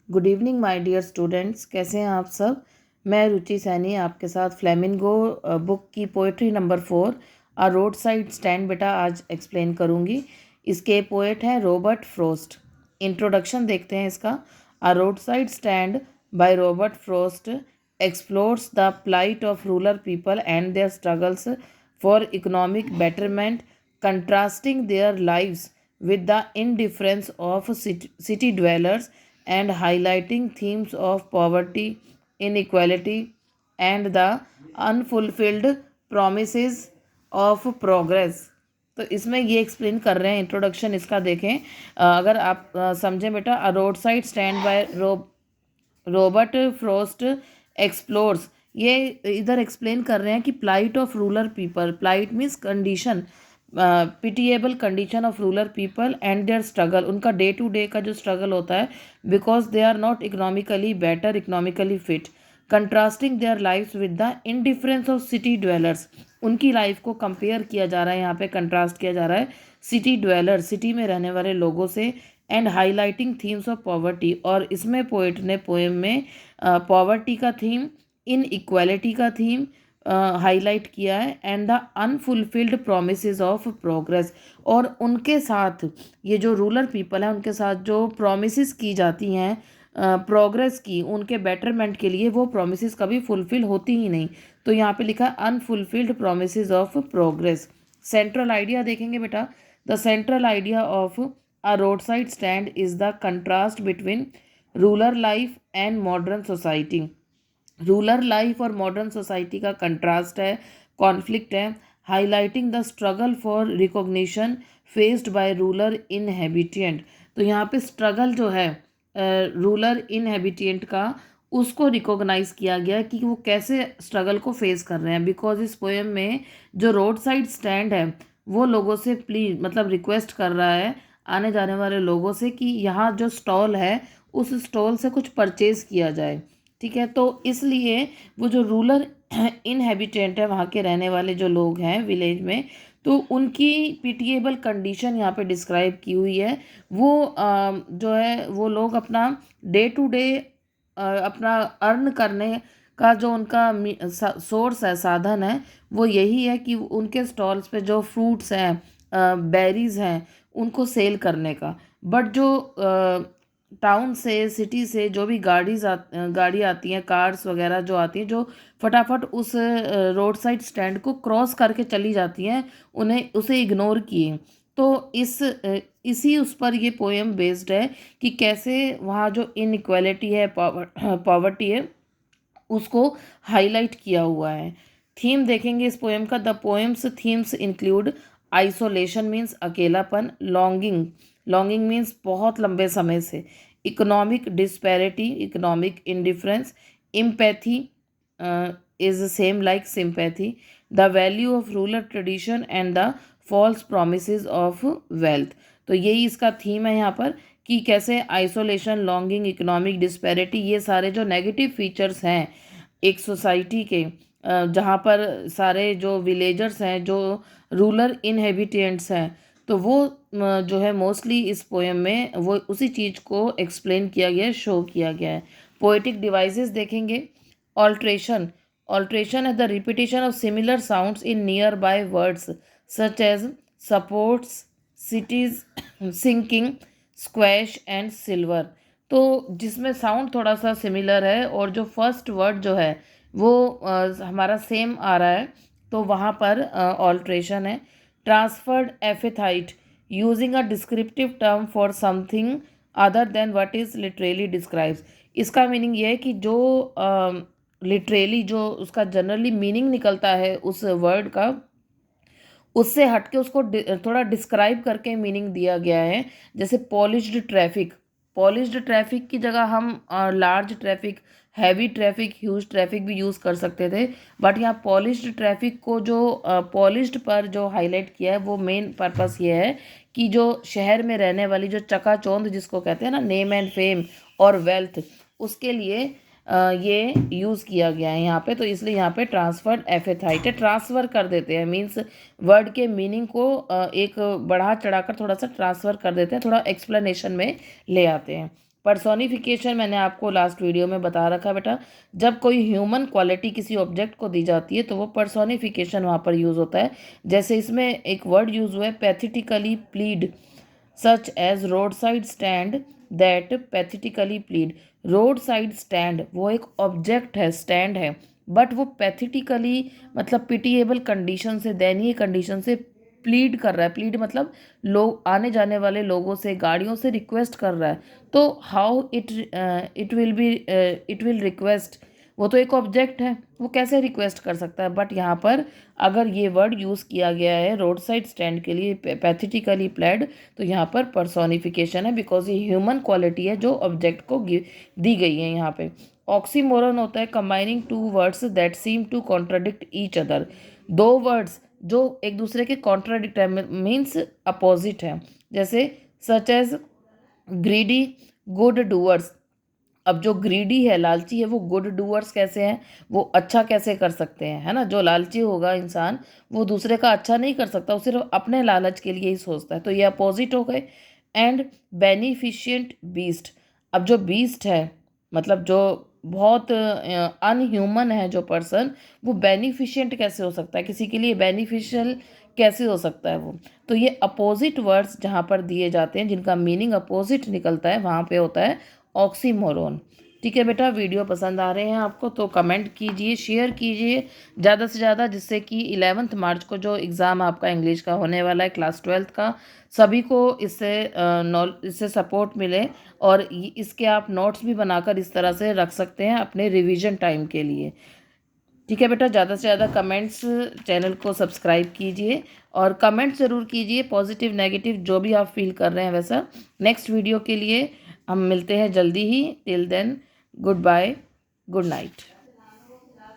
Good evening my dear students, कैसे हैं आप सब। मैं रुचि सैनी आपके साथ फ्लेमिंगो बुक की poetry number 4 a road side stand बेटा आज एक्सप्लेन करूंगी। इसके पोएट हैं रॉबर्ट फ्रॉस्ट। इंट्रोडक्शन देखते हैं इसका। A road side stand by Robert Frost explores the plight of rural people and their struggles for economic betterment, contrasting their lives with the indifference of city dwellers and highlighting themes of poverty, inequality, and the unfulfilled promises of progress। तो इसमें ये explain कर रहे हैं, introduction इसका देखें। अगर आप समझें बेटा, a road side stand by Robert Frost explores, ये इधर एक्सप्लेन कर रहे हैं कि plight of rural people, plight means condition, pitiable condition of rural people and their struggle, उनका डे टू डे का जो स्ट्रगल होता है, because they are not economically better, economically fit, contrasting their lifes with the indifference of city dwellers. उनकी life को compare किया जा रहा है, यहाँ पे कंट्रास्ट किया जा रहा है सिटी ड्वेलर, सिटी में रहने वाले लोगों से, and highlighting themes of poverty. और इसमें पोएट ने पोएम में पॉवर्टी का थीम, इन इक्वालिटी का थीम हाईलाइट किया है, and the unfulfilled promises of progress. और उनके साथ ये जो रूरल पीपल है, उनके साथ जो प्रोमिसेस की जाती हैं प्रोग्रेस की, उनके बेटरमेंट के लिए, वो प्रोमिसेस कभी फुलफिल होती ही नहीं। तो यहाँ पे लिखा unfulfilled promises of progress. Central idea देखेंगे बेटा। The central idea of a road side stand is the contrast between rural life and modern society. Rural life और मॉडर्न सोसाइटी का कंट्रास्ट है, कॉन्फ्लिक्ट है, highlighting the struggle for recognition faced by rural inhabitant. तो यहाँ पे struggle जो है rural inhabitant का, उसको रिकॉग्नाइज किया गया कि वो कैसे स्ट्रगल को फेस कर रहे हैं। बिकॉज इस पोएम में जो रोड साइड स्टैंड है, वो लोगों से प्लीज मतलब रिक्वेस्ट कर रहा है आने जाने वाले लोगों से कि यहाँ जो स्टॉल है, उस स्टॉल से कुछ परचेज किया जाए। ठीक है, तो इसलिए वो जो रूरल इनहेबिटेंट है, वहाँ के रहने वाले जो लोग हैं विलेज में, तो उनकी पिटिएबल कंडीशन यहाँ पे डिस्क्राइब की हुई है। वो जो है वो लोग अपना डे टू डे अपना अर्न करने का जो उनका सोर्स है, साधन है, वो यही है कि उनके स्टॉल्स पे जो फ्रूट्स हैं, बेरीज हैं, उनको सेल करने का। बट जो टाउन से, सिटी से जो भी गाड़ी आती हैं, कार्स वगैरह जो आती हैं, जो फटाफट उस रोड साइड स्टैंड को क्रॉस करके चली जाती हैं, उन्हें उसे इग्नोर किए। तो इसी उस पर ये पोएम बेस्ड है कि कैसे वहाँ जो इनइक्वालिटी है, पॉवर्टी है, उसको हाईलाइट किया हुआ है। थीम देखेंगे इस पोएम का। The poem's themes include isolation means अकेलापन, लॉन्गिंग, लॉन्गिंग मीन्स बहुत लंबे समय से, economic disparity, economic indifference, empathy is same like sympathy, the value of rural tradition and the false promises of wealth. तो यही इसका थीम है यहाँ पर कि कैसे आइसोलेशन, लॉन्गिंग, इकोनॉमिक डिस्पैरिटी, ये सारे जो नेगेटिव फीचर्स हैं एक सोसाइटी के, जहाँ पर सारे जो विलेजर्स हैं, जो रूरल इनहेबिटेंट्स हैं, तो वो जो है मोस्टली इस पोएम में वो उसी चीज़ को एक्सप्लेन किया गया है, शो किया गया है। पोएटिक डिवाइसेस देखेंगे। ऑल्ट्रेशन, ऑल्ट्रेशन है the repetition of similar sounds in nearby words such as sports, cities, sinking, squash and silver. तो जिसमें साउंड थोड़ा सा सिमिलर है और जो फर्स्ट वर्ड जो है वो हमारा सेम आ रहा है, तो वहाँ पर ऑल्ट्रेशन है। Transferred epithet, using a descriptive term for something other than what is literally describes. इसका मीनिंग ये है कि जो लिटरेली जो उसका जनरली मीनिंग निकलता है उस वर्ड का, उससे हटके उसको थोड़ा डिस्क्राइब करके मीनिंग दिया गया है। जैसे पॉलिश्ड ट्रैफिक, पॉलिश्ड ट्रैफिक की जगह हम large traffic, heavy traffic, huge traffic भी यूज़ कर सकते थे। बट यहाँ पॉलिश्ड ट्रैफिक को जो पॉलिश्ड पर जो हाईलाइट किया है, वो मेन पर्पस ये है कि जो शहर में रहने वाली जो चकाचौंध जिसको कहते हैं ना, नेम एंड फेम और वेल्थ, उसके लिए ये यूज़ किया गया है यहाँ पे। तो इसलिए यहाँ पे ट्रांसफर्ड एफिथाइट है, ट्रांसफ़र कर देते हैं, मीन्स वर्ड के मीनिंग को एक बढ़ा चढ़ाकर थोड़ा सा ट्रांसफ़र कर देते हैं, थोड़ा एक्सप्लेनेशन में ले आते हैं। पर्सोनिफिकेशन मैंने आपको लास्ट वीडियो में बता रखा बेटा, जब कोई ह्यूमन क्वालिटी किसी ऑब्जेक्ट को दी जाती है तो वो पर्सोनिफिकेशन वहाँ पर यूज़ होता है। जैसे इसमें एक वर्ड यूज़ हुआ है pathetically plead, such as road side stand that pathetically plead. Road side stand वो एक ऑब्जेक्ट है, स्टैंड है, बट वो पैथेटिकली मतलब पिटिएबल कंडीशन से, दयनीय कंडीशन से प्लीड कर रहा है। प्लीड मतलब लोग, आने जाने वाले लोगों से, गाड़ियों से रिक्वेस्ट कर रहा है। तो हाउ इट विल रिक्वेस्ट, वो तो एक ऑब्जेक्ट है, वो कैसे रिक्वेस्ट कर सकता है। बट यहाँ पर अगर ये वर्ड यूज़ किया गया है रोड साइड स्टैंड के लिए पैथेटिकली प्लेड, तो यहाँ पर पर्सोनिफिकेशन है, बिकॉज ये ह्यूमन क्वालिटी है जो ऑब्जेक्ट को दी गई है यहाँ पे। ऑक्सीमोरन होता है combining two words that seem to contradict each other. दो वर्ड्स जो एक दूसरे के कॉन्ट्राडिक्ट है, मीन्स अपोजिट है। जैसे such as greedy good doers. अब जो ग्रीडी है, लालची है, वो गुड डूअर्स कैसे हैं, वो अच्छा कैसे कर सकते हैं, है ना। जो लालची होगा इंसान, वो दूसरे का अच्छा नहीं कर सकता, वो सिर्फ अपने लालच के लिए ही सोचता है। तो ये अपोजिट हो गए। And beneficent beast. अब जो बीस्ट है मतलब जो बहुत अनह्यूमन है जो पर्सन, वो बेनिफिशिएंट कैसे हो सकता है, किसी के लिए बेनिफिशियल कैसे हो सकता है वो। तो ये अपोजिट वर्ड्स जहाँ पर दिए जाते हैं, जिनका मीनिंग अपोजिट निकलता है, वहाँ पे होता है ऑक्सीमोरोन। ठीक है बेटा, वीडियो पसंद आ रहे हैं आपको तो कमेंट कीजिए, शेयर कीजिए ज़्यादा से ज़्यादा, जिससे कि 11 मार्च को जो एग्ज़ाम आपका इंग्लिश का होने वाला है क्लास 12 का, सभी को इससे सपोर्ट मिले। और इसके आप नोट्स भी बनाकर इस तरह से रख सकते हैं अपने रिवीजन टाइम के लिए। ठीक है बेटा, ज़्यादा से ज़्यादा कमेंट्स, चैनल को सब्सक्राइब कीजिए और कमेंट ज़रूर कीजिए, पॉजिटिव नेगेटिव जो भी आप फील कर रहे हैं वैसा। नेक्स्ट वीडियो के लिए हम मिलते हैं जल्दी ही। Till then, goodbye, good night.